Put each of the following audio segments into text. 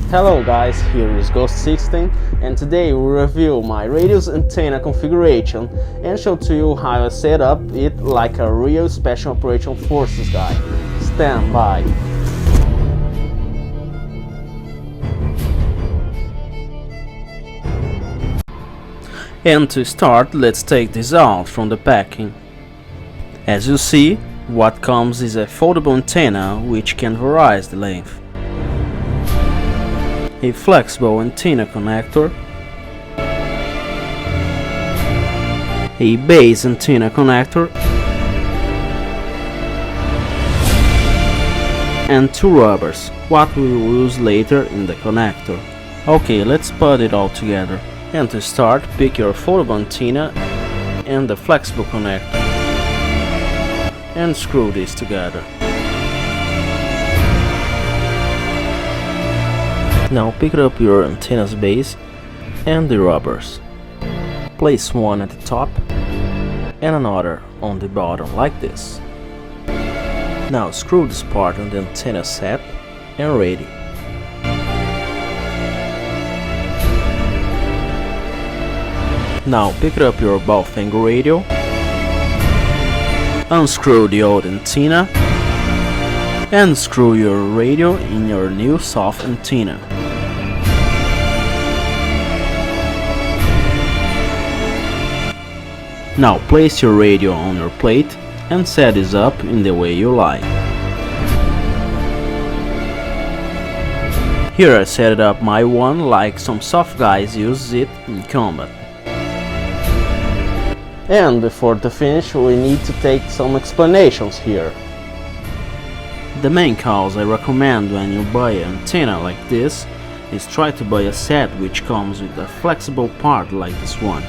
Hello guys, here is Ghost16 and today we review my radio's antenna configuration and show to you how I set up it like a real Special Operations Forces guy. Stand by. And to start, let's take this out from the packing. As you see, what comes is a foldable antenna which can vary the length, a flexible antenna connector, a base antenna connector, and two rubbers, what we will use later in the connector. Okay, let's put it all together. And to start, pick your foldable antenna and the flexible connector and screw this together. Now pick up your antenna's base and the rubbers. Place one at the top and another on the bottom like this. Now screw this part on the antenna set and ready. Now pick up your Bowfinger radio, unscrew the old antenna and screw your radio in your new soft antenna. Now place your radio on your plate and set this up in the way you like. Here I set up my one like some soft guys use it in combat. And before to finish, we need to take some explanations here. The main cause I recommend when you buy an antenna like this is try to buy a set which comes with a flexible part like this one.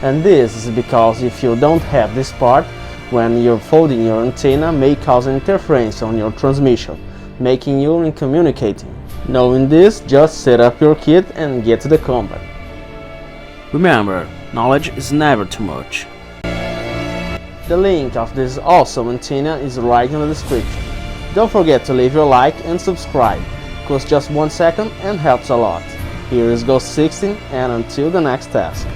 And this is because if you don't have this part, when you're folding your antenna may cause interference on your transmission, making you incommunicating. Knowing this, just set up your kit and get to the combat. Remember, knowledge is never too much. The link of this awesome antenna is right in the description. Don't forget to leave your like and subscribe. Costs just 1 second and helps a lot. Here is Ghost16 and until the next task.